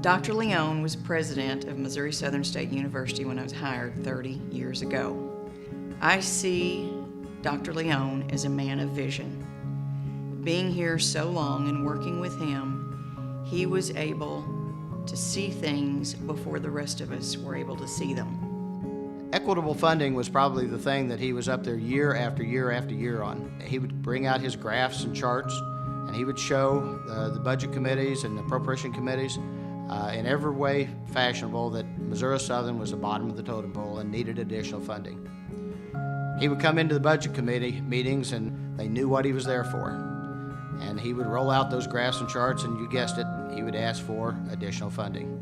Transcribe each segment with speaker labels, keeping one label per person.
Speaker 1: Dr. León was president of Missouri Southern State University when I was hired 30 years ago. I see Dr. León as a man of vision. Being here so long and working with him, he was able to see things before the rest of us were able to see them.
Speaker 2: Equitable funding was probably the thing that he was up there year after year after year on. He would bring out his graphs and charts, and he would show the budget committees and appropriation committees in every way fashionable that Missouri Southern was the bottom of the totem pole and needed additional funding. He would come into the budget committee meetings and they knew what he was there for. And he would roll out those graphs and charts, and you guessed it, he would ask for additional funding.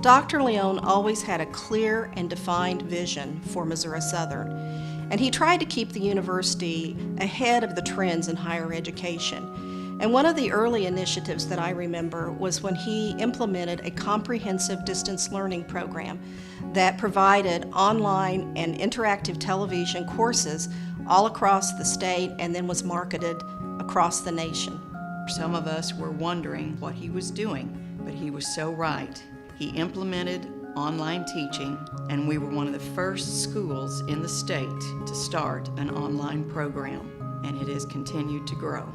Speaker 3: Dr. León always had a clear and defined vision for Missouri Southern, and he tried to keep the university ahead of the trends in higher education. And one of the early initiatives that I remember was when he implemented a comprehensive distance learning program that provided online and interactive television courses all across the state and then was marketed across the nation.
Speaker 1: Some of us were wondering what he was doing, but he was so right. He implemented online teaching, and we were one of the first schools in the state to start an online program, and it has continued to grow.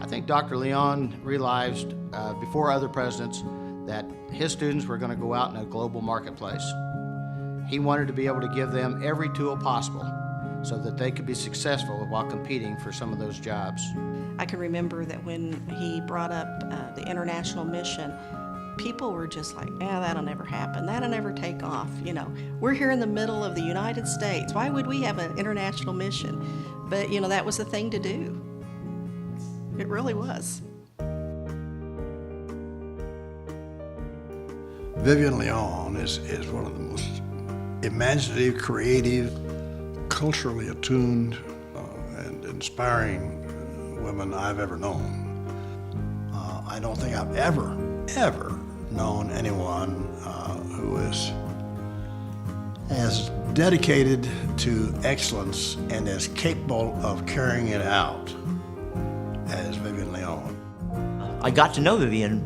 Speaker 2: I think Dr. León realized before other presidents that his students were going to go out in a global marketplace. He wanted to be able to give them every tool possible so that they could be successful while competing for some of those jobs.
Speaker 3: I can remember that when he brought up the international mission, people were just like, that'll never happen, that'll never take off. You know, we're here in the middle of the United States. Why would we have an international mission? But, you know, that was the thing to do. It really was.
Speaker 4: Vivian León is one of the most imaginative, creative, culturally attuned, and inspiring women I've ever known. I don't think I've ever known anyone who is as dedicated to excellence and as capable of carrying it out as Vivian León.
Speaker 5: I got to know Vivian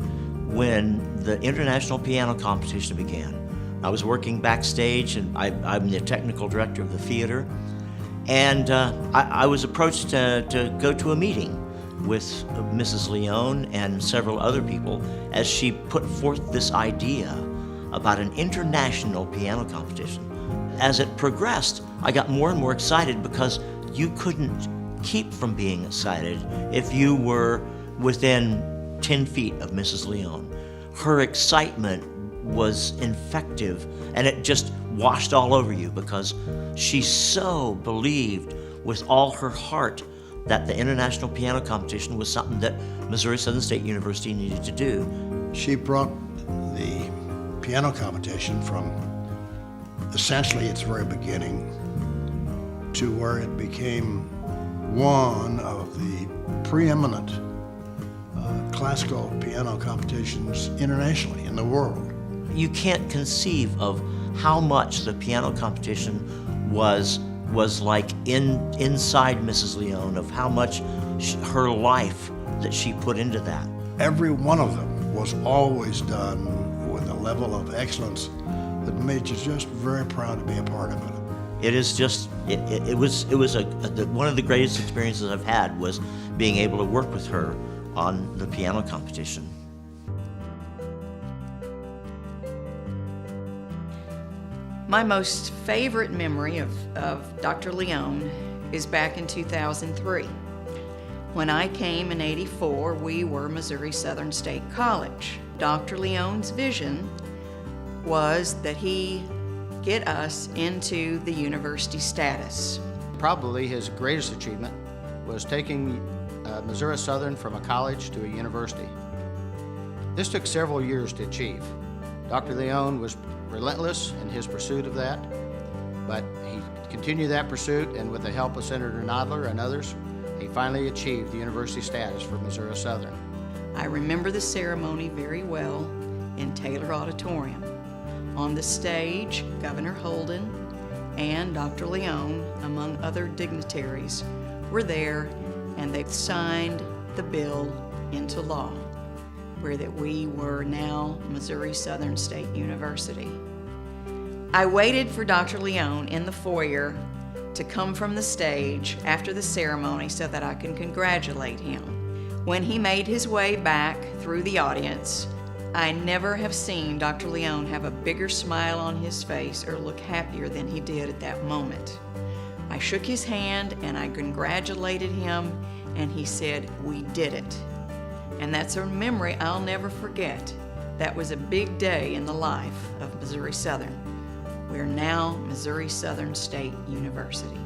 Speaker 5: when the international piano competition began. I was working backstage, and I'm the technical director of the theater, and I was approached to go to a meeting with Mrs. León and several other people as she put forth this idea about an international piano competition. As it progressed, I got more and more excited because you couldn't keep from being excited if you were within 10 feet of Mrs. León. Her excitement was infective, and it just washed all over you because she so believed with all her heart that the international piano competition was something that Missouri Southern State University needed to do.
Speaker 4: She brought the piano competition from essentially its very beginning to where it became one of the preeminent classical piano competitions internationally in the world.
Speaker 5: You can't conceive of how much the piano competition was like inside Mrs. León, of how much her life that she put into that. Every
Speaker 4: one of them was always done with a level of excellence that made you just very proud to be a part of it.
Speaker 5: It is just, it was one of the greatest experiences I've had was being able to work with her on the piano competition.
Speaker 1: My most favorite memory of Dr. León is back in 2003. When I came in '84, we were Missouri Southern State College. Dr. León's vision was that he get us into the university status.
Speaker 2: Probably his greatest achievement was taking Missouri Southern from a college to a university. This took several years to achieve. Dr. León was relentless in his pursuit of that, but he continued that pursuit, and with the help of Senator Nodler and others, he finally achieved the university status for Missouri Southern.
Speaker 1: I remember the ceremony very well in Taylor Auditorium. On the stage, Governor Holden and Dr. León, among other dignitaries, were there, and they signed the bill into law. where that we were now Missouri Southern State University. I waited for Dr. León in the foyer to come from the stage after the ceremony so that I can congratulate him. When he made his way back through the audience, I never have seen Dr. León have a bigger smile on his face or look happier than he did at that moment. I shook his hand and I congratulated him, and he said, "We did it." And that's a memory I'll never forget. That was a big day in the life of Missouri Southern. We're now Missouri Southern State University.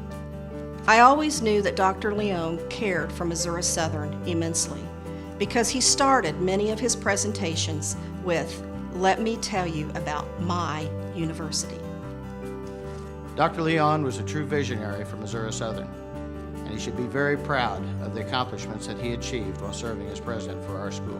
Speaker 3: I always knew that Dr. León cared for Missouri Southern immensely because he started many of his presentations with, "Let me tell you about my university."
Speaker 2: Dr. León was a true visionary for Missouri Southern, and he should be very proud of the accomplishments that he achieved while serving as president for our school.